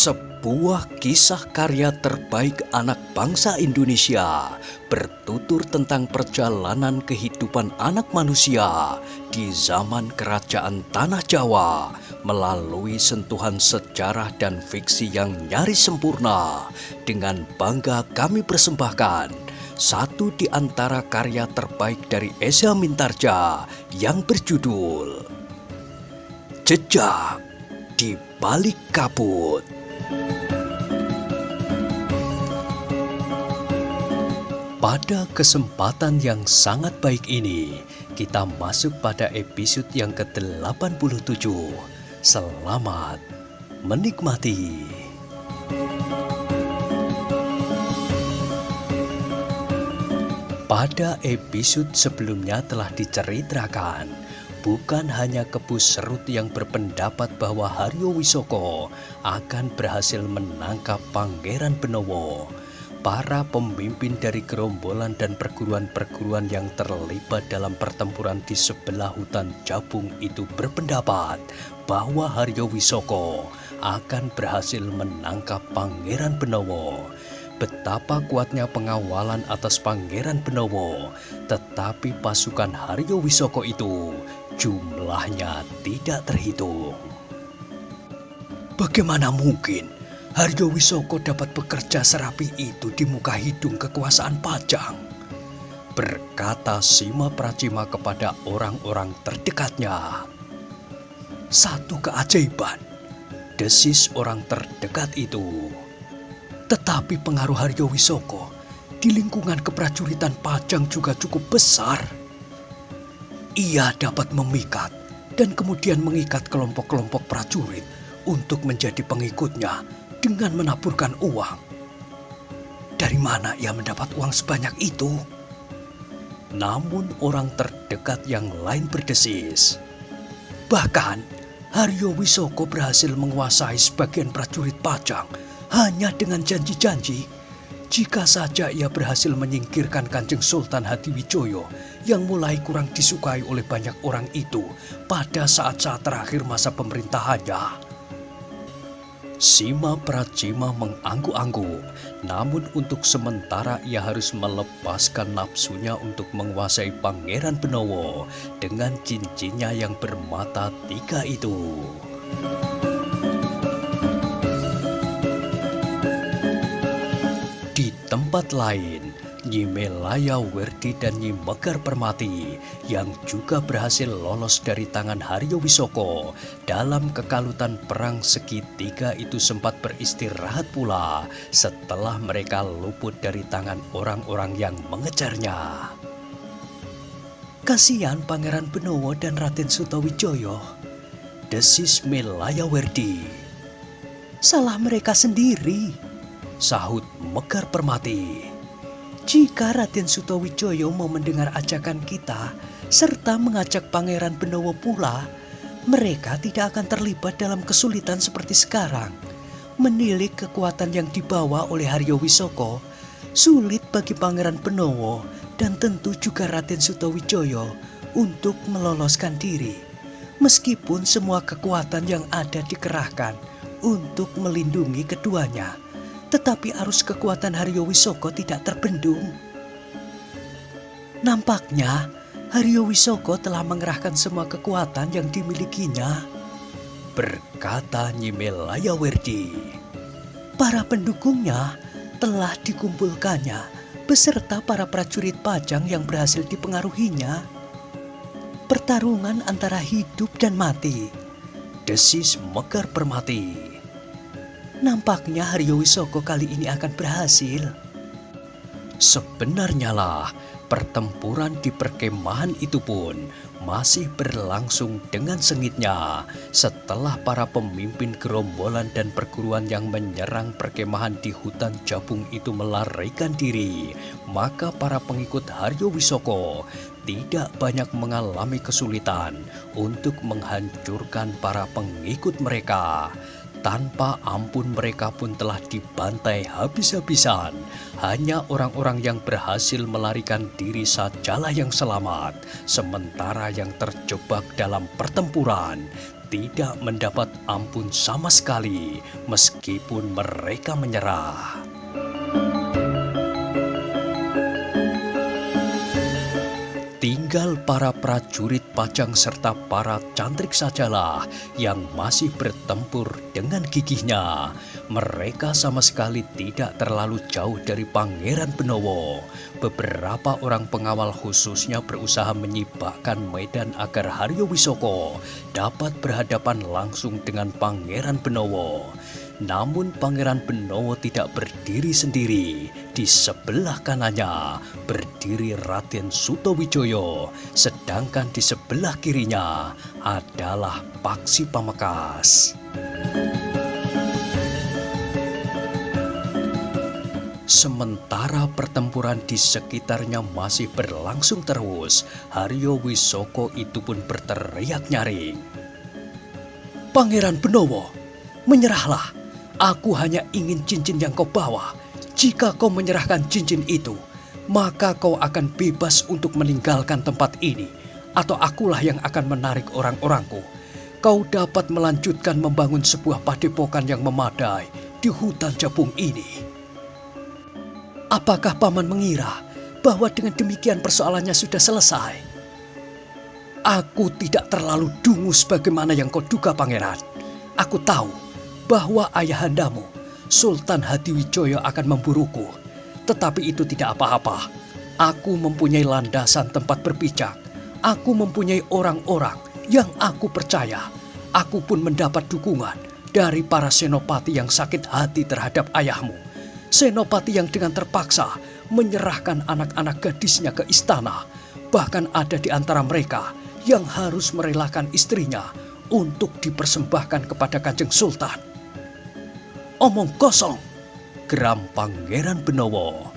Sebuah kisah karya terbaik anak bangsa Indonesia bertutur tentang perjalanan kehidupan anak manusia di zaman kerajaan Tanah Jawa melalui sentuhan sejarah dan fiksi yang nyaris sempurna. Dengan bangga kami persembahkan satu di antara karya terbaik dari Eza Mintarja yang berjudul Jejak di Balik Kabut. Pada kesempatan yang sangat baik ini, kita masuk pada episode yang ke-87. Selamat menikmati. Pada episode sebelumnya telah diceritakan, bukan hanya Kepu Serut yang berpendapat bahwa Haryo Wisoko akan berhasil menangkap Pangeran Benowo. Para pemimpin dari gerombolan dan perguruan-perguruan yang terlibat dalam pertempuran di sebelah hutan Jabung itu berpendapat bahwa Haryo Wisoko akan berhasil menangkap Pangeran Benowo. Betapa kuatnya pengawalan atas Pangeran Benowo, tetapi pasukan Haryo Wisoko itu jumlahnya tidak terhitung. Bagaimana mungkin Haryo Wisoko dapat bekerja serapi itu di muka hidung kekuasaan Pajang? Berkata Sima Pracima kepada orang-orang terdekatnya. Satu keajaiban, desis orang terdekat itu. Tetapi pengaruh Haryo Wisoko di lingkungan keprajuritan Pajang juga cukup besar. Ia dapat memikat dan kemudian mengikat kelompok-kelompok prajurit untuk menjadi pengikutnya dengan menaburkan uang. Dari mana ia mendapat uang sebanyak itu? Namun orang terdekat yang lain berdesis. Bahkan Haryo Wisoko berhasil menguasai sebagian prajurit Pajang hanya dengan janji-janji. Jika saja ia berhasil menyingkirkan Kanjeng Sultan Hadiwijoyo yang mulai kurang disukai oleh banyak orang itu pada saat-saat terakhir masa pemerintahannya. Sima Pracima mengangguk-angguk, namun untuk sementara ia harus melepaskan nafsunya untuk menguasai Pangeran Benowo dengan cincinnya yang bermata tiga itu. Di tempat lain, Nyi Melaya Werdi dan Nyi Megar Permati yang juga berhasil lolos dari tangan Haryo Wisoko dalam kekalutan perang segitiga itu sempat beristirahat pula setelah mereka luput dari tangan orang-orang yang mengejarnya. Kasihan Pangeran Benowo dan Raden Sutawijoyo, desis Melaya Werdi. Salah mereka sendiri, sahut Megar Permati. Jika Raden Sutawijoyo mau mendengar ajakan kita serta mengajak Pangeran Benowo pula, mereka tidak akan terlibat dalam kesulitan seperti sekarang. Menilik kekuatan yang dibawa oleh Haryo Wisoko, sulit bagi Pangeran Benowo dan tentu juga Raden Sutawijoyo untuk meloloskan diri. Meskipun semua kekuatan yang ada dikerahkan untuk melindungi keduanya, tetapi arus kekuatan Haryo Wisoko tidak terbendung. Nampaknya Haryo Wisoko telah mengerahkan semua kekuatan yang dimilikinya, berkata Nyi Melaya Werdi. Para pendukungnya telah dikumpulkannya beserta para prajurit Pajang yang berhasil dipengaruhinya. Pertarungan antara hidup dan mati, desis Megar Permati. Nampaknya Haryo Wisoko kali ini akan berhasil. Sebenarnya lah, pertempuran di perkemahan itu pun masih berlangsung dengan sengitnya. Setelah para pemimpin gerombolan dan perguruan yang menyerang perkemahan di hutan Jabung itu melarikan diri, maka para pengikut Haryo Wisoko tidak banyak mengalami kesulitan untuk menghancurkan para pengikut mereka. Tanpa ampun mereka pun telah dibantai habis-habisan. Hanya orang-orang yang berhasil melarikan diri sajalah yang selamat. Sementara yang terjebak dalam pertempuran tidak mendapat ampun sama sekali meskipun mereka menyerah. Tinggal para prajurit Pajang serta para cantrik sajalah yang masih bertempur dengan gigihnya. Mereka sama sekali tidak terlalu jauh dari Pangeran Benowo. Beberapa orang pengawal khususnya berusaha menyibakkan medan agar Haryo Wisoko dapat berhadapan langsung dengan Pangeran Benowo. Namun Pangeran Benowo tidak berdiri sendiri. Di sebelah kanannya berdiri Raden Sutawijaya, sedangkan di sebelah kirinya adalah Paksi Pamekasan. Sementara pertempuran di sekitarnya masih berlangsung terus, Haryo Wisoko itu pun berteriak nyaring. "Pangeran Benowo, menyerahlah. Aku hanya ingin cincin yang kau bawa. Jika kau menyerahkan cincin itu, maka kau akan bebas untuk meninggalkan tempat ini. Atau akulah yang akan menarik orang-orangku. Kau dapat melanjutkan membangun sebuah padepokan yang memadai di hutan Jabung ini." Apakah Paman mengira bahwa dengan demikian persoalannya sudah selesai? Aku tidak terlalu dungu sebagaimana yang kau duga, Pangeran. Aku tahu bahwa ayahandamu, Sultan Hadiwijaya akan memburuku. Tetapi itu tidak apa-apa. Aku mempunyai landasan tempat berpijak. Aku mempunyai orang-orang yang aku percaya. Aku pun mendapat dukungan dari para senopati yang sakit hati terhadap ayahmu. Senopati yang dengan terpaksa menyerahkan anak-anak gadisnya ke istana. Bahkan ada di antara mereka yang harus merelakan istrinya untuk dipersembahkan kepada Kanjeng Sultan. "Omong kosong," geram Pangeran Benowo.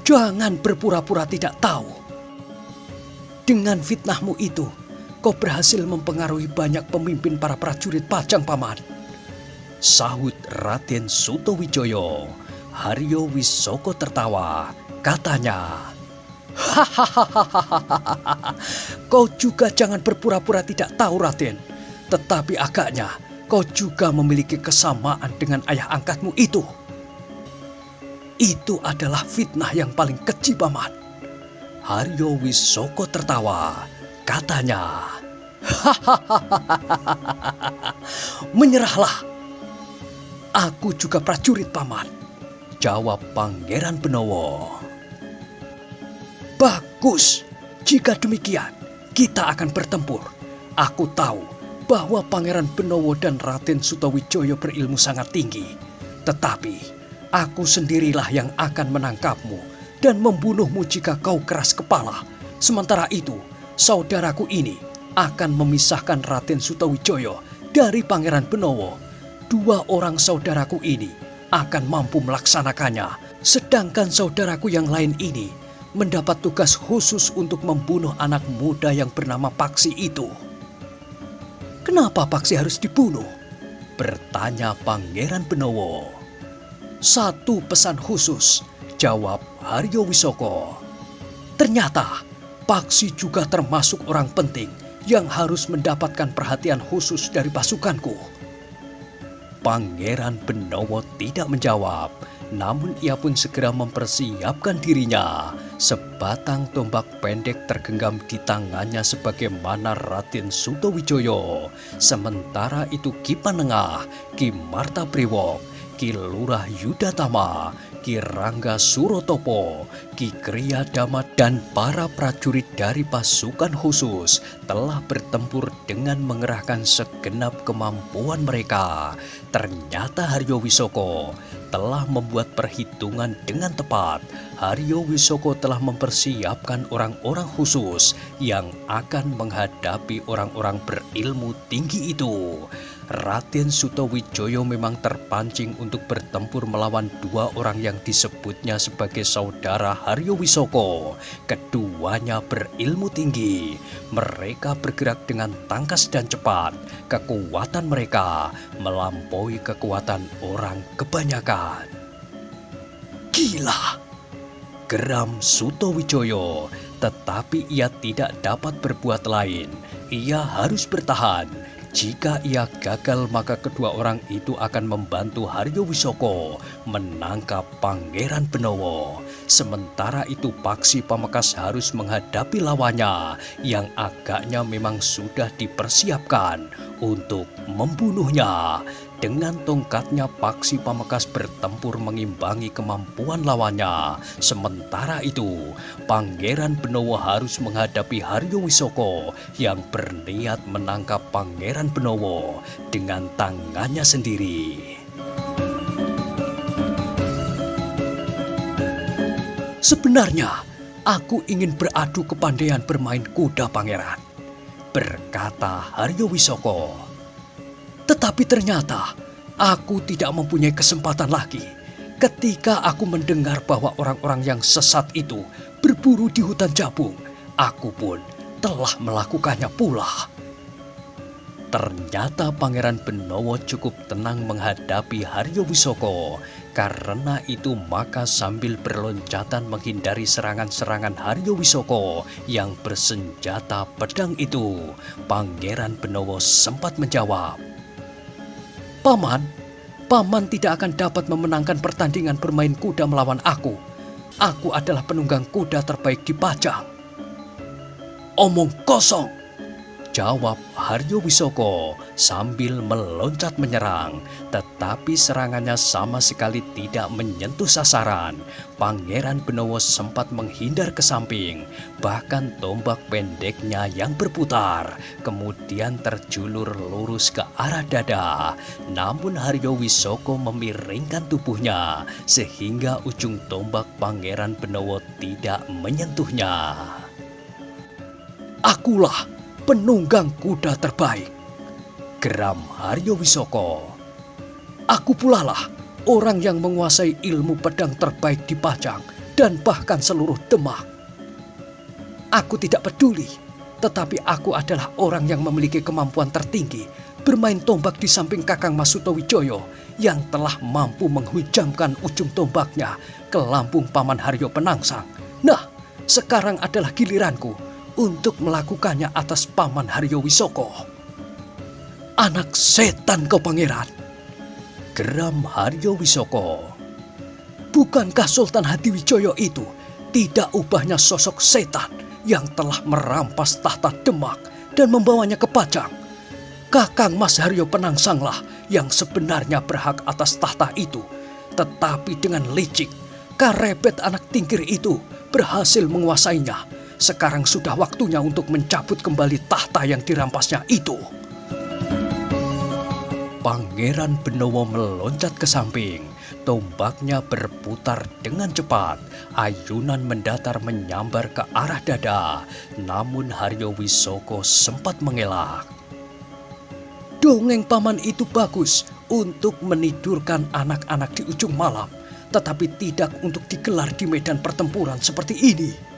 "Jangan berpura-pura tidak tahu. Dengan fitnahmu itu, kau berhasil mempengaruhi banyak pemimpin para prajurit Pajang, Paman," sahut Raden Sutawijaya. Haryo Wisoko tertawa, katanya, "Hahaha, kau juga jangan berpura-pura tidak tahu, Raden. Tetapi agaknya kau juga memiliki kesamaan dengan ayah angkatmu itu." "Itu adalah fitnah yang paling keji, Paman." Haryo Wisoko tertawa, katanya, "Menyerahlah. Aku juga prajurit, Paman," jawab Pangeran Benowo. "Bagus, jika demikian kita akan bertempur. Aku tahu bahwa Pangeran Benowo dan Raden Sutawijaya berilmu sangat tinggi. Tetapi aku sendirilah yang akan menangkapmu dan membunuhmu jika kau keras kepala. Sementara itu, saudaraku ini akan memisahkan Raden Sutawijaya dari Pangeran Benowo. Dua orang saudaraku ini akan mampu melaksanakannya, sedangkan saudaraku yang lain ini mendapat tugas khusus untuk membunuh anak muda yang bernama Paksi itu." "Kenapa Paksi harus dibunuh?" bertanya Pangeran Benowo. "Satu pesan khusus," jawab Haryo Wisoko. "Ternyata Paksi juga termasuk orang penting yang harus mendapatkan perhatian khusus dari pasukanku." Pangeran Benowo tidak menjawab, namun ia pun segera mempersiapkan dirinya. Sebatang tombak pendek tergenggam di tangannya sebagaimana Raden Sutawijaya. Sementara itu Ki Panengah, Ki Martabriwoh, Ki Lurah Yudatama, Ki Rangga Surotopo, Ki Kriyadama dan para prajurit dari pasukan khusus telah bertempur dengan mengerahkan segenap kemampuan mereka. Ternyata Haryo Wisoko telah membuat perhitungan dengan tepat. Haryo Wisoko telah mempersiapkan orang-orang khusus yang akan menghadapi orang-orang berilmu tinggi itu. Raden Sutawijaya memang terpancing untuk bertempur melawan dua orang yang disebutnya sebagai saudara Haryo Wisoko. Keduanya berilmu tinggi. Mereka bergerak dengan tangkas dan cepat. Kekuatan mereka melampaui kekuatan orang kebanyakan. "Gila!" geram Sutawijaya, tetapi ia tidak dapat berbuat lain. Ia harus bertahan. Jika ia gagal, maka kedua orang itu akan membantu Haryo Wisoko menangkap Pangeran Benowo. Sementara itu Paksi Pamekasan harus menghadapi lawannya yang agaknya memang sudah dipersiapkan untuk membunuhnya. Dengan tongkatnya Paksi Pamekasan bertempur mengimbangi kemampuan lawannya. Sementara itu Pangeran Benowo harus menghadapi Haryo Wisoko yang berniat menangkap Pangeran Benowo dengan tangannya sendiri. "Sebenarnya aku ingin beradu kepandaian bermain kuda, Pangeran," berkata Haryo Wisoko. "Tetapi ternyata aku tidak mempunyai kesempatan lagi ketika aku mendengar bahwa orang-orang yang sesat itu berburu di hutan Jabung. Aku pun telah melakukannya pula." Ternyata Pangeran Benowo cukup tenang menghadapi Haryo Wisoko. Karena itu maka sambil berloncatan menghindari serangan-serangan Haryo Wisoko yang bersenjata pedang itu, Pangeran Benowo sempat menjawab, Paman tidak akan dapat memenangkan pertandingan bermain kuda melawan aku. Aku adalah penunggang kuda terbaik di Pajang." "Omong kosong," jawab Haryo Wisoko sambil meloncat menyerang. Tetapi serangannya sama sekali tidak menyentuh sasaran. Pangeran Benowo sempat menghindar ke samping. Bahkan tombak pendeknya yang berputar kemudian terjulur lurus ke arah dada. Namun Haryo Wisoko memiringkan tubuhnya sehingga ujung tombak Pangeran Benowo tidak menyentuhnya. "Akulah penunggang kuda terbaik," geram Haryo Wisoko. "Aku pula lah orang yang menguasai ilmu pedang terbaik di Pajang dan bahkan seluruh Demak. Aku tidak peduli, tetapi aku adalah orang yang memiliki kemampuan tertinggi bermain tombak di samping Kakang Mas Sutowijoyo yang telah mampu menghujamkan ujung tombaknya ke lambung Paman Haryo Penangsang. Nah, sekarang adalah giliranku untuk melakukannya atas Paman Haryo Wisoko." "Anak setan kau, Pangeran," geram Haryo Wisoko. "Bukankah Sultan Hadiwijoyo itu tidak ubahnya sosok setan yang telah merampas tahta Demak dan membawanya ke Pajang? Kakang Mas Haryo Penangsanglah yang sebenarnya berhak atas tahta itu. Tetapi dengan licik, karebet anak tingkir itu berhasil menguasainya. Sekarang sudah waktunya untuk mencabut kembali tahta yang dirampasnya itu." Pangeran Benowo meloncat ke samping. Tombaknya berputar dengan cepat. Ayunan mendatar menyambar ke arah dada. Namun Haryo Wisoko sempat mengelak. "Dongeng paman itu bagus untuk menidurkan anak-anak di ujung malam, tetapi tidak untuk digelar di medan pertempuran seperti ini."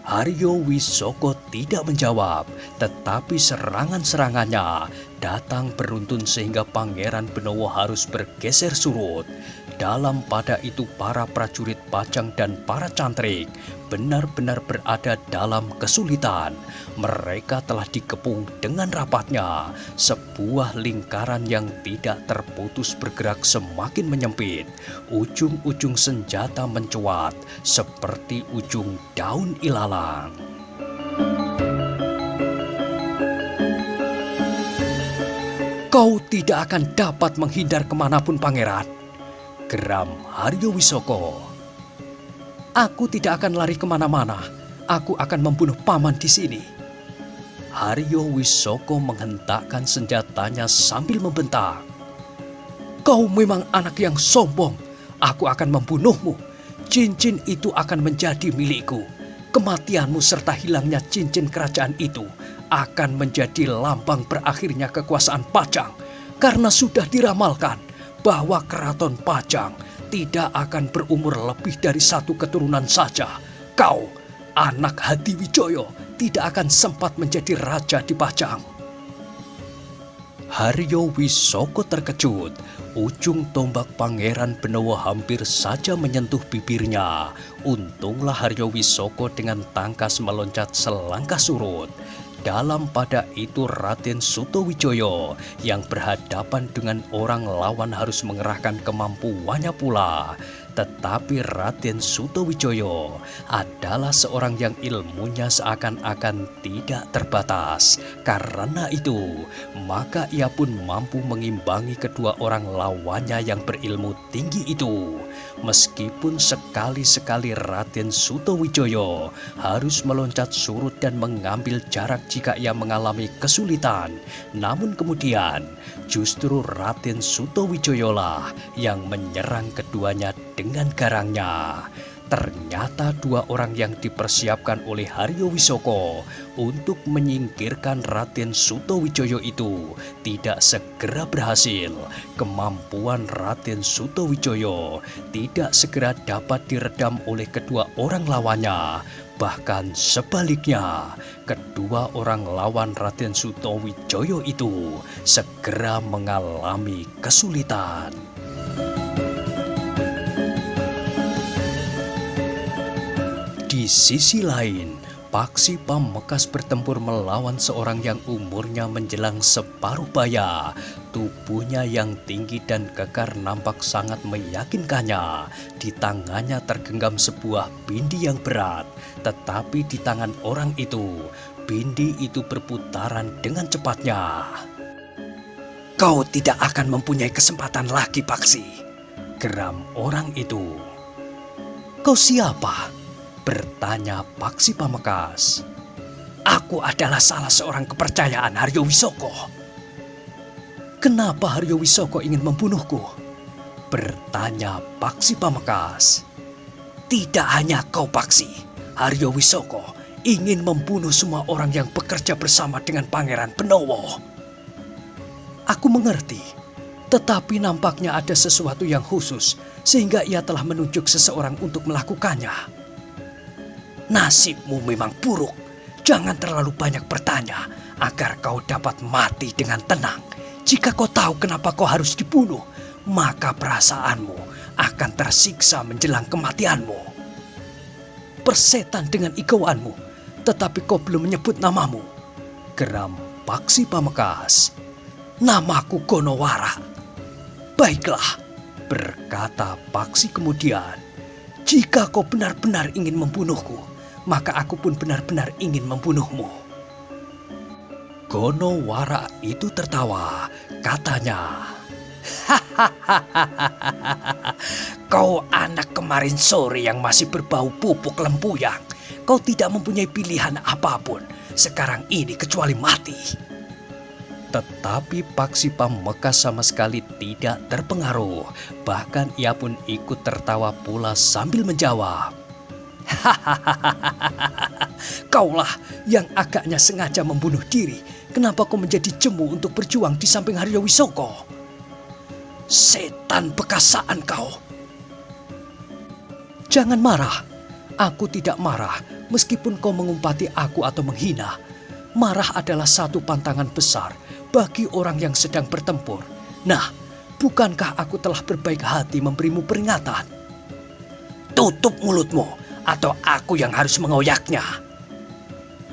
Haryo Wisoko tidak menjawab, tetapi serangan-serangannya datang beruntun sehingga Pangeran Benowo harus bergeser surut. Dalam pada itu para prajurit Pajang dan para cantrik benar-benar berada dalam kesulitan. Mereka telah dikepung dengan rapatnya. Sebuah lingkaran yang tidak terputus bergerak semakin menyempit. Ujung-ujung senjata mencuat seperti ujung daun ilalang. "Kau tidak akan dapat menghindar kemanapun, Pangeran," geram Haryo Wisoko. "Aku tidak akan lari kemana-mana. Aku akan membunuh paman di sini." Haryo Wisoko menghentakkan senjatanya sambil membentak. "Kau memang anak yang sombong. Aku akan membunuhmu. Cincin itu akan menjadi milikku. Kematianmu serta hilangnya cincin kerajaan itu akan menjadi lambang berakhirnya kekuasaan Pajang. Karena sudah diramalkan bahwa keraton Pajang tidak akan berumur lebih dari satu keturunan saja. Kau, anak Hadiwijoyo, tidak akan sempat menjadi raja di Pajang." Haryo Wisoko terkejut. Ujung tombak Pangeran Benowo hampir saja menyentuh bibirnya. Untunglah Haryo Wisoko dengan tangkas meloncat selangkah surut. dalam pada itu Raden Sutawijaya yang berhadapan dengan orang lawan harus mengerahkan kemampuannya pula. Tetapi Raden Sutawijaya adalah seorang yang ilmunya seakan-akan tidak terbatas. Karena itu, maka ia pun mampu mengimbangi kedua orang lawannya yang berilmu tinggi itu. Meskipun sekali-sekali Raden Sutawijaya harus meloncat surut dan mengambil jarak jika ia mengalami kesulitan, namun kemudian justru Raden Sutawijaya lah yang menyerang keduanya dengan garangnya. Ternyata dua orang yang dipersiapkan oleh Haryo Wisoko untuk menyingkirkan Raden Sutawijaya itu tidak segera berhasil. Kemampuan Raden Sutawijaya tidak segera dapat diredam oleh kedua orang lawannya. Bahkan sebaliknya, kedua orang lawan Raden Sutawijaya itu segera mengalami kesulitan. Di sisi lain, Paksi Pamekasan bertempur melawan seorang yang umurnya menjelang separuh baya. Tubuhnya yang tinggi dan kekar nampak sangat meyakinkannya. Di tangannya tergenggam sebuah bindi yang berat. Tetapi di tangan orang itu, bindi itu berputaran dengan cepatnya. "Kau tidak akan mempunyai kesempatan lagi, Paksi," geram orang itu. "Kau siapa?" bertanya Paksi Pamekasan. "Aku adalah salah seorang kepercayaan Haryo Wisoko." "Kenapa Haryo Wisoko ingin membunuhku?" bertanya Paksi Pamekasan. "Tidak hanya kau, Paksi. Haryo Wisoko ingin membunuh semua orang yang bekerja bersama dengan Pangeran Benowo." "Aku mengerti, tetapi nampaknya ada sesuatu yang khusus sehingga ia telah menunjuk seseorang untuk melakukannya." "Nasibmu memang buruk. Jangan terlalu banyak bertanya agar kau dapat mati dengan tenang. Jika kau tahu kenapa kau harus dibunuh, maka perasaanmu akan tersiksa menjelang kematianmu." "Persetan dengan igauanmu, tetapi kau belum menyebut namamu," geram Paksi Pamekasan. "Namaku Gonowara." "Baiklah," berkata Paksi kemudian. "Jika kau benar-benar ingin membunuhku, maka aku pun benar-benar ingin membunuhmu." Gonowara itu tertawa, katanya, "Kau anak kemarin sore yang masih berbau pupuk lempuyang. Kau tidak mempunyai pilihan apapun sekarang ini kecuali mati." Tetapi Paksi Pamekasan sama sekali tidak terpengaruh. Bahkan ia pun ikut tertawa pula sambil menjawab, "Kaulah yang agaknya sengaja membunuh diri. Kenapa kau menjadi jemu untuk berjuang di samping Haryo Wisoko?" "Setan bekasaan kau." "Jangan marah. Aku tidak marah meskipun kau mengumpati aku atau menghina. Marah adalah satu pantangan besar bagi orang yang sedang bertempur. Nah, bukankah aku telah berbaik hati memberimu peringatan?" "Tutup mulutmu, atau aku yang harus mengoyaknya."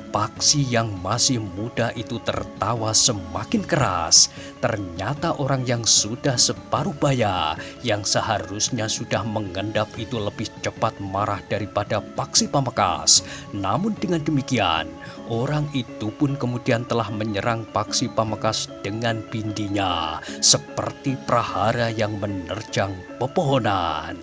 Paksi yang masih muda itu tertawa semakin keras. Ternyata orang yang sudah separuh baya, yang seharusnya sudah mengendap itu lebih cepat marah daripada Paksi Pamekasan. Namun dengan demikian, orang itu pun kemudian telah menyerang Paksi Pamekasan dengan bindinya, seperti prahara yang menerjang pepohonan.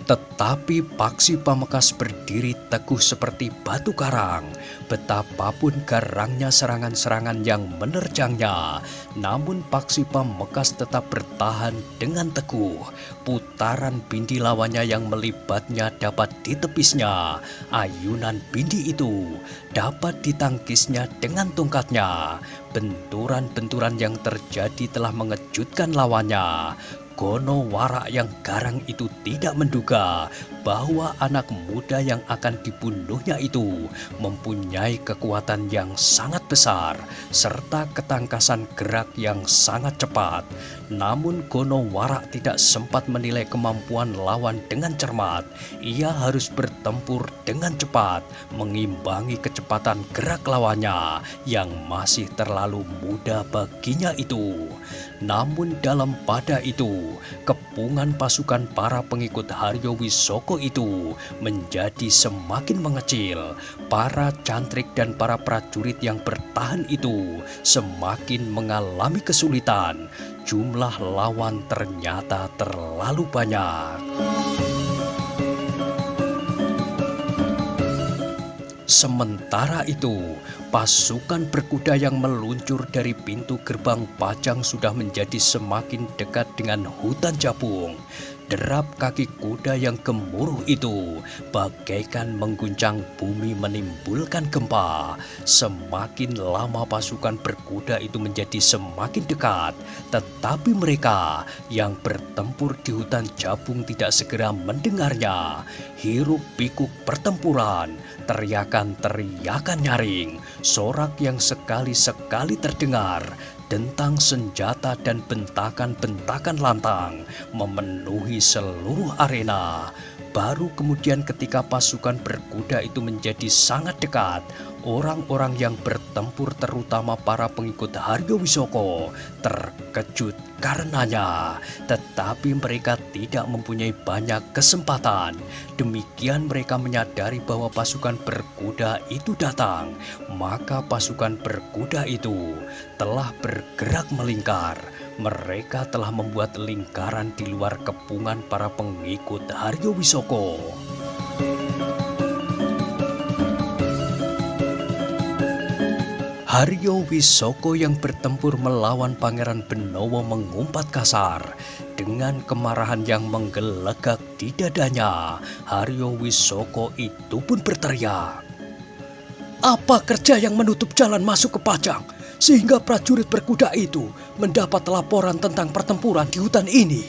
Tetapi Paksi Pamekasan berdiri teguh seperti batu karang. Betapapun garangnya serangan-serangan yang menerjangnya, namun Paksi Pamekasan tetap bertahan dengan teguh. Putaran bindi lawannya yang melibatnya dapat ditepisnya. Ayunan bindi itu dapat ditangkisnya dengan tongkatnya. Benturan-benturan yang terjadi telah mengejutkan lawannya. Gono Warak yang garang itu tidak menduga bahwa anak muda yang akan dibunuhnya itu mempunyai kekuatan yang sangat besar serta ketangkasan gerak yang sangat cepat. Namun Gono Warak tidak sempat menilai kemampuan lawan dengan cermat. Ia harus bertempur dengan cepat, mengimbangi kecepatan gerak lawannya yang masih terlalu muda baginya itu. Namun dalam pada itu, kepungan pasukan para pengikut Haryo Wisoko itu menjadi semakin mengecil. Para cantrik dan para prajurit yang bertahan itu semakin mengalami kesulitan. Jumlah lawan ternyata terlalu banyak. Sementara itu, pasukan berkuda yang meluncur dari pintu gerbang Pajang sudah menjadi semakin dekat dengan hutan Japung. Derap kaki kuda yang gemuruh itu bagaikan mengguncang bumi menimbulkan gempa. Semakin lama pasukan berkuda itu menjadi semakin dekat, tetapi mereka yang bertempur di hutan Japung tidak segera mendengarnya. Hiruk pikuk pertempuran, teriakan-teriakan nyaring, sorak yang sekali-sekali terdengar, dentang senjata dan bentakan-bentakan lantang memenuhi seluruh arena. Baru kemudian ketika pasukan berkuda itu menjadi sangat dekat, orang-orang yang bertempur terutama para pengikut Haryo Wisoko terkejut karenanya. Tetapi mereka tidak mempunyai banyak kesempatan. Demikian mereka menyadari bahwa pasukan berkuda itu datang. Maka pasukan berkuda itu telah bergerak melingkar. Mereka telah membuat lingkaran di luar kepungan para pengikut Haryo Wisoko. Haryo Wisoko yang bertempur melawan Pangeran Benowo mengumpat kasar. Dengan kemarahan yang menggelegak di dadanya, Haryo Wisoko itu pun berteriak, "Apa kerja yang menutup jalan masuk ke Pajang, sehingga prajurit berkuda itu mendapat laporan tentang pertempuran di hutan ini?"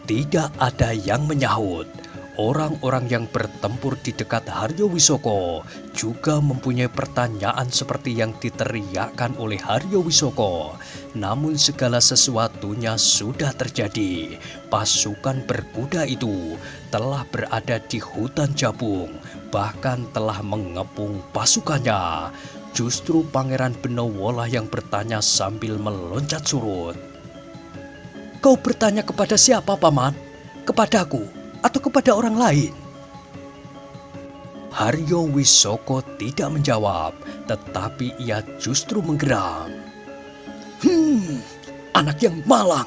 Tidak ada yang menyahut. Orang-orang yang bertempur di dekat Haryo Wisoko juga mempunyai pertanyaan seperti yang diteriakkan oleh Haryo Wisoko. Namun segala sesuatunya sudah terjadi. Pasukan berkuda itu telah berada di hutan Japung, bahkan telah mengepung pasukannya. Justru Pangeran Benowo lah yang bertanya sambil meloncat surut. "Kau bertanya kepada siapa, Paman? Kepadaku atau kepada orang lain?" Haryo Wisoko tidak menjawab, tetapi ia justru menggeram. Anak yang malang,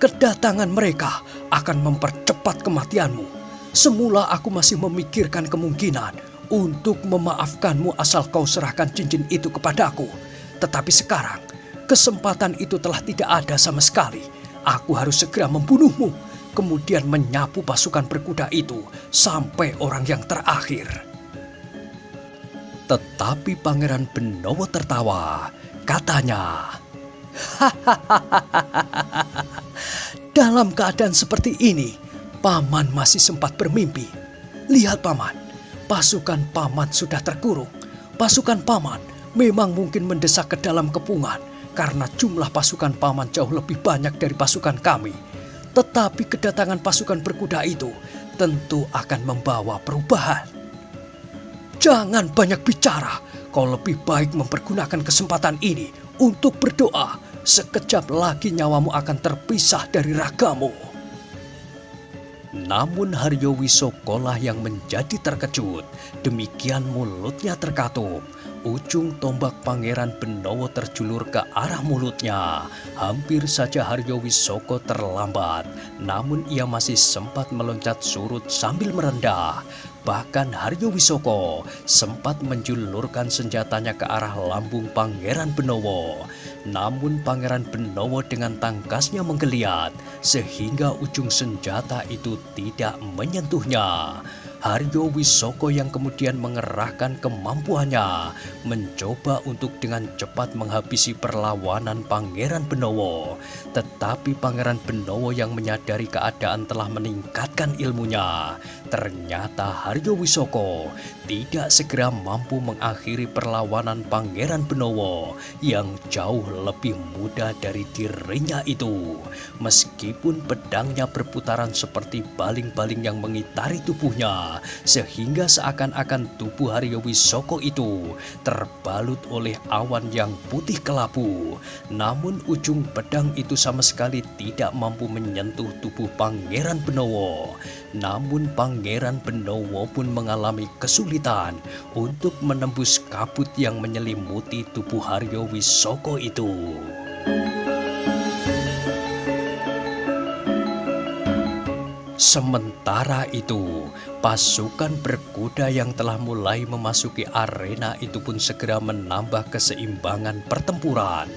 kedatangan mereka akan mempercepat kematianmu. Semula aku masih memikirkan kemungkinan untuk memaafkanmu asal kau serahkan cincin itu kepadaku. Tetapi sekarang, kesempatan itu telah tidak ada sama sekali. Aku harus segera membunuhmu, kemudian menyapu pasukan berkuda itu sampai orang yang terakhir. Tetapi Pangeran Benowo tertawa. Katanya, "Dalam keadaan seperti ini, Paman masih sempat bermimpi. Lihat Paman, pasukan Paman sudah terkurung. Pasukan Paman memang mungkin mendesak ke dalam kepungan karena jumlah pasukan Paman jauh lebih banyak dari pasukan kami. Tetapi kedatangan pasukan berkuda itu tentu akan membawa perubahan. Jangan banyak bicara, kau lebih baik mempergunakan kesempatan ini untuk berdoa. Sekejap lagi nyawamu akan terpisah dari ragamu." Namun Haryo Wisoko lah yang menjadi terkejut. Demikian mulutnya terkatup. Ujung tombak Pangeran Benowo terjulur ke arah mulutnya. Hampir saja Haryo Wisoko terlambat, namun ia masih sempat meloncat surut sambil merendah. Bahkan Haryo Wisoko sempat menjulurkan senjatanya ke arah lambung Pangeran Benowo. Namun Pangeran Benowo dengan tangkasnya menggeliat, sehingga ujung senjata itu tidak menyentuhnya. Haryo Wisoko yang kemudian mengerahkan kemampuannya mencoba untuk dengan cepat menghabisi perlawanan Pangeran Benowo. Tetapi Pangeran Benowo yang menyadari keadaan telah meningkatkan ilmunya. Ternyata Haryo Wisoko tidak segera mampu mengakhiri perlawanan Pangeran Benowo yang jauh lebih muda dari dirinya itu. Meskipun pedangnya berputaran seperti baling-baling yang mengitari tubuhnya, sehingga seakan-akan tubuh Haryo Wisoko itu terbalut oleh awan yang putih kelabu. Namun ujung pedang itu sama sekali tidak mampu menyentuh tubuh Pangeran Benowo. Namun Pangeran Benowo pun mengalami kesulitan untuk menembus kabut yang menyelimuti tubuh Haryo Wisoko itu. Sementara itu, pasukan berkuda yang telah mulai memasuki arena itu pun segera menambah keseimbangan pertempuran.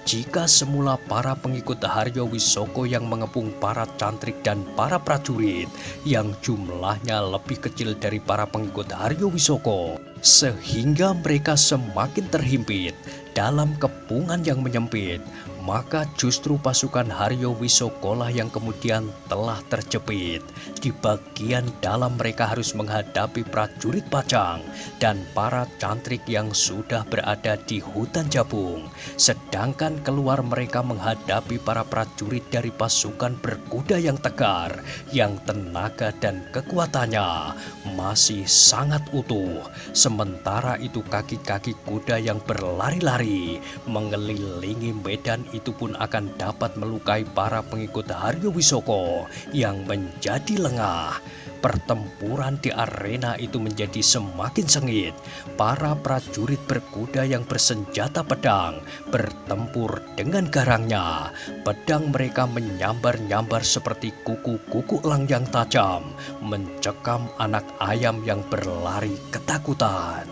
Jika semula para pengikut Haryo Wisoko yang mengepung para cantrik dan para prajurit yang jumlahnya lebih kecil dari para pengikut Haryo Wisoko, sehingga mereka semakin terhimpit dalam kepungan yang menyempit, maka justru pasukan Haryo Wisoko lah yang kemudian telah terjepit. Di bagian dalam mereka harus menghadapi prajurit Pajang dan para cantrik yang sudah berada di hutan Jabung. Sedangkan keluar mereka menghadapi para prajurit dari pasukan berkuda yang tegar, yang tenaga dan kekuatannya masih sangat utuh. Sementara itu kaki-kaki kuda yang berlari-lari mengelilingi medan itu pun akan dapat melukai para pengikut Haryo Wisoko yang menjadi lengah. Pertempuran di arena itu menjadi semakin sengit. Para prajurit berkuda yang bersenjata pedang bertempur dengan garangnya. Pedang mereka menyambar-nyambar seperti kuku-kuku elang yang tajam, mencekam anak ayam yang berlari ketakutan.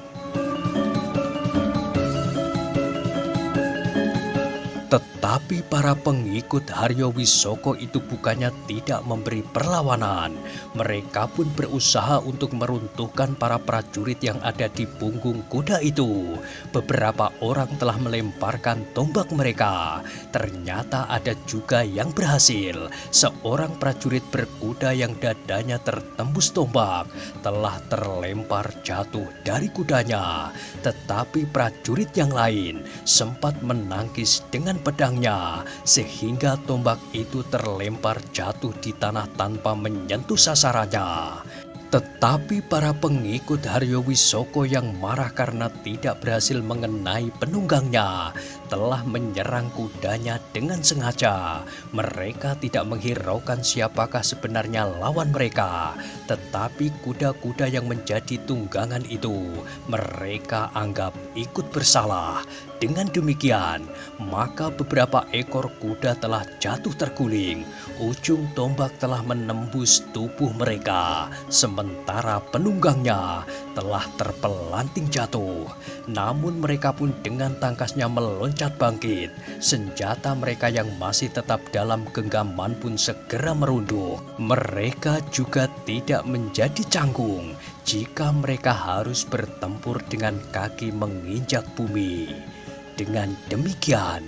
Tetapi para pengikut Haryo Wisoko itu bukannya tidak memberi perlawanan. Mereka pun berusaha untuk meruntuhkan para prajurit yang ada di punggung kuda itu. Beberapa orang telah melemparkan tombak mereka. Ternyata ada juga yang berhasil. Seorang prajurit berkuda yang dadanya tertembus tombak telah terlempar jatuh dari kudanya. Tetapi prajurit yang lain sempat menangkis dengan pedangnya, sehingga tombak itu terlempar jatuh di tanah tanpa menyentuh sasarannya. Tetapi para pengikut Haryo Wisoko yang marah karena tidak berhasil mengenai penunggangnya telah menyerang kudanya dengan sengaja. Mereka tidak menghiraukan siapakah sebenarnya lawan mereka, tetapi kuda-kuda yang menjadi tunggangan itu mereka anggap ikut bersalah. Dengan demikian, maka beberapa ekor kuda telah jatuh terguling. Ujung tombak telah menembus tubuh mereka, sementara penunggangnya telah terpelanting jatuh. Namun mereka pun dengan tangkasnya meloncat bangkit. Senjata mereka yang masih tetap dalam genggaman pun segera merunduk. Mereka juga tidak menjadi canggung jika mereka harus bertempur dengan kaki menginjak bumi. Dengan demikian,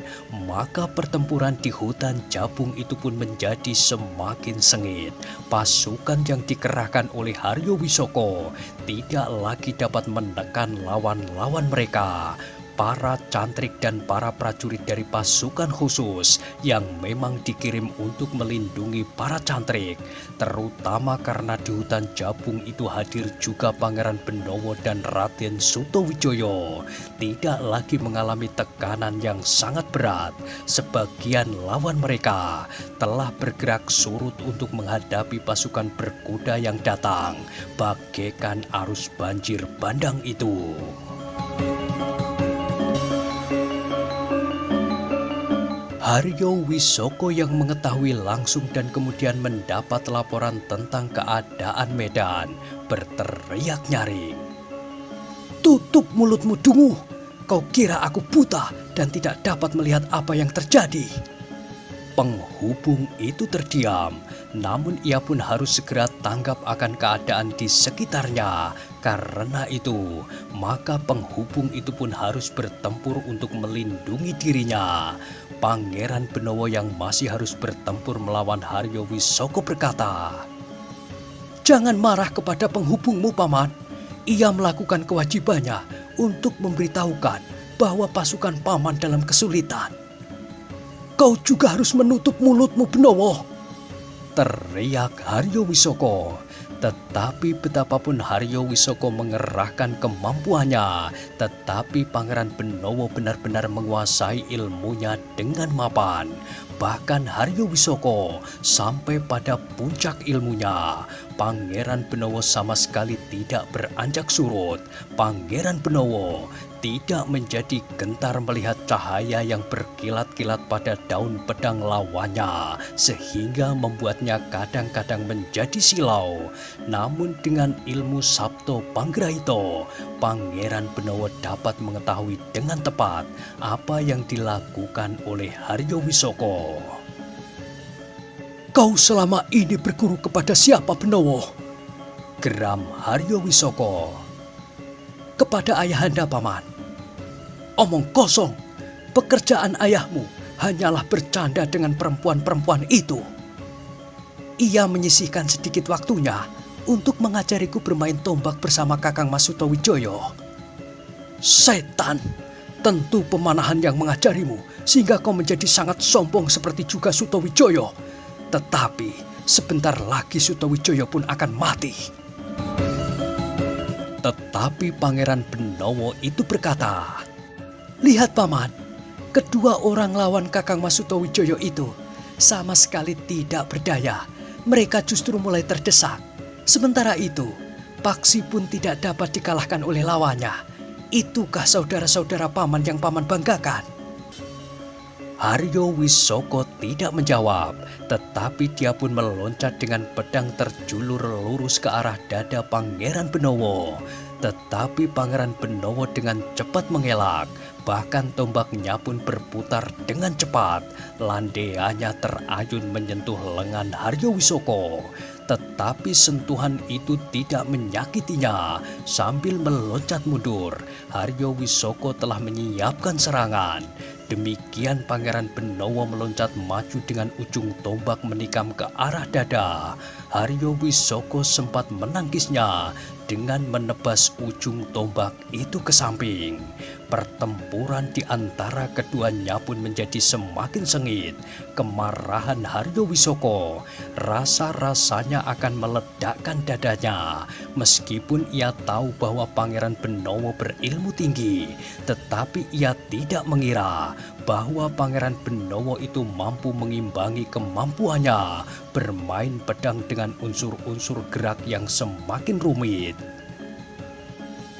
maka pertempuran di hutan Jabung itu pun menjadi semakin sengit. Pasukan yang dikerahkan oleh Haryo Wisoko tidak lagi dapat menekan lawan-lawan mereka. Para cantrik dan para prajurit dari pasukan khusus yang memang dikirim untuk melindungi para cantrik, terutama karena di hutan Jabung itu hadir juga Pangeran Benowo dan Raden Sutowijoyo, tidak lagi mengalami tekanan yang sangat berat. Sebagian lawan mereka telah bergerak surut untuk menghadapi pasukan berkuda yang datang, bagaikan arus banjir bandang itu. Haryo Wisoko yang mengetahui langsung dan kemudian mendapat laporan tentang keadaan medan berteriak nyaring. "Tutup mulutmu, Dungu! Kau kira aku buta dan tidak dapat melihat apa yang terjadi?" Penghubung itu terdiam, Namun ia pun harus segera tanggap akan keadaan di sekitarnya. Karena itu, maka penghubung itu pun harus bertempur untuk melindungi dirinya. Pangeran Benowo yang masih harus bertempur melawan Haryo Wisoko berkata, "Jangan marah kepada penghubungmu, Paman. Ia melakukan kewajibannya untuk memberitahukan bahwa pasukan Paman dalam kesulitan. Kau juga harus menutup mulutmu, Benowo," teriak Haryo Wisoko. Tetapi betapapun Haryo Wisoko mengerahkan kemampuannya, tetapi Pangeran Benowo benar-benar menguasai ilmunya dengan mapan. Bahkan Haryo Wisoko sampai pada puncak ilmunya. Pangeran Benowo sama sekali tidak beranjak surut. Pangeran Benowo tidak menjadi gentar melihat cahaya yang berkilat-kilat pada daun pedang lawannya, sehingga membuatnya kadang-kadang menjadi silau. Namun dengan ilmu Sabto Panggraito, Pangeran Benowo dapat mengetahui dengan tepat apa yang dilakukan oleh Haryo Wisoko. "Kau selama ini berguru kepada siapa, Benowo?" geram Haryo Wisoko. "Kepada ayahanda, Paman." "Omong kosong, pekerjaan ayahmu hanyalah bercanda dengan perempuan-perempuan itu. Ia menyisihkan sedikit waktunya untuk mengajariku bermain tombak bersama Kakang Mas Sutowijoyo." "Setan, tentu pemanahan yang mengajarimu sehingga kau menjadi sangat sombong seperti juga Sutowijoyo. Tetapi sebentar lagi Sutowijoyo pun akan mati." Tetapi Pangeran Benowo itu berkata, "Lihat, Paman, kedua orang lawan Kakang Mas Sutowijoyo itu sama sekali tidak berdaya. Mereka justru mulai terdesak. Sementara itu, Paksi pun tidak dapat dikalahkan oleh lawannya. Itukah saudara-saudara Paman yang Paman banggakan?" Haryo Wisoko tidak menjawab, tetapi dia pun meloncat dengan pedang terjulur lurus ke arah dada Pangeran Benowo. Tetapi Pangeran Benowo dengan cepat mengelak, bahkan tombaknya pun berputar dengan cepat. Landainya terayun menyentuh lengan Haryo Wisoko. Tetapi sentuhan itu tidak menyakitinya. Sambil meloncat mundur, Haryo Wisoko telah menyiapkan serangan. Demikian Pangeran Benowo meloncat maju dengan ujung tombak menikam ke arah dada. Haryo Wisoko sempat menangkisnya dengan menebas ujung tombak itu ke samping. Pertempuran di antara keduanya pun menjadi semakin sengit. Kemarahan Haryo Wisoko rasa-rasanya akan meledakkan dadanya. Meskipun ia tahu bahwa Pangeran Benowo berilmu tinggi, tetapi ia tidak mengira bahwa Pangeran Benowo itu mampu mengimbangi kemampuannya bermain pedang dengan unsur-unsur gerak yang semakin rumit.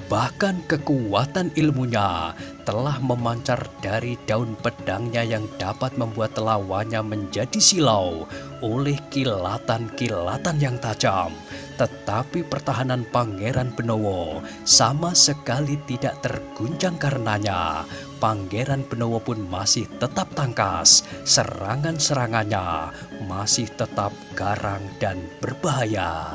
Bahkan kekuatan ilmunya telah memancar dari daun pedangnya yang dapat membuat lawannya menjadi silau oleh kilatan-kilatan yang tajam. Tetapi pertahanan Pangeran Benowo sama sekali tidak terguncang karenanya. Pangeran Benowo pun masih tetap tangkas. Serangan-serangannya masih tetap garang dan berbahaya.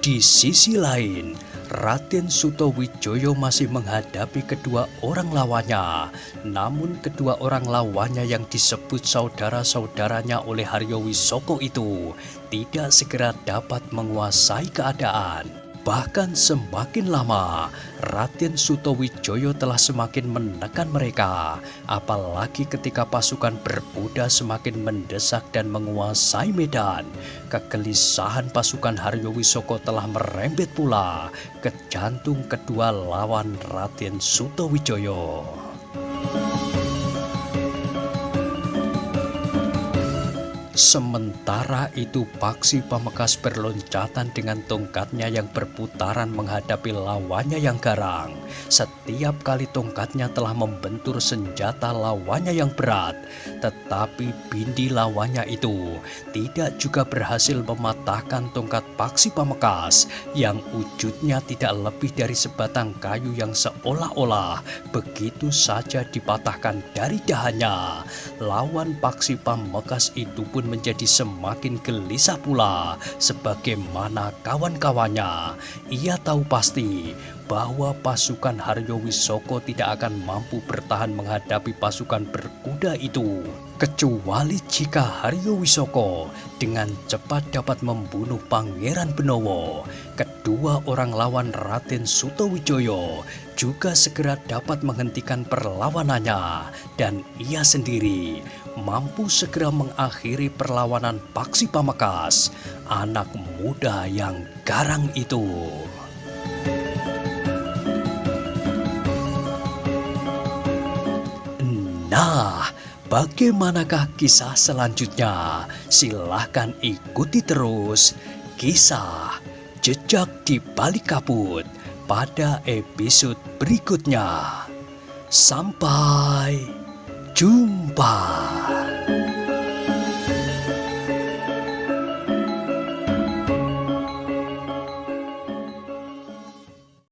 Di sisi lain, Raden Sutowijoyo masih menghadapi kedua orang lawannya. Namun kedua orang lawannya yang disebut saudara-saudaranya oleh Haryo Wisoko itu tidak segera dapat menguasai keadaan. Bahkan semakin lama, Raden Sutowijoyo telah semakin menekan mereka. Apalagi ketika pasukan berkuda semakin mendesak dan menguasai medan. Kegelisahan pasukan Haryo Wisoko telah merembet pula ke jantung kedua lawan Raden Sutowijoyo. Sementara itu Paksi Pamekaas berloncatan dengan tongkatnya yang berputaran menghadapi lawannya yang garang. Setiap kali tongkatnya telah membentur senjata lawannya yang berat, tetapi bindi lawannya itu tidak juga berhasil mematahkan tongkat Paksi Pamekaas yang wujudnya tidak lebih dari sebatang kayu yang seolah-olah begitu saja dipatahkan dari dahannya. Lawan Paksi Pamekaas itu pun menjadi semakin gelisah pula sebagaimana kawan-kawannya. Ia tahu pasti bahwa pasukan Haryowisoko tidak akan mampu bertahan menghadapi pasukan berkuda itu, kecuali jika Haryowisoko dengan cepat dapat membunuh Pangeran Benowo. Kedua orang lawan Raden Sutowijoyo juga segera dapat menghentikan perlawanannya, dan ia sendiri mampu segera mengakhiri perlawanan Paksi Pamekaas, anak muda yang garang itu. Nah, bagaimanakah kisah selanjutnya? Silahkan ikuti terus kisah Jejak di Balik Kabut pada episode berikutnya. Sampai jumpa.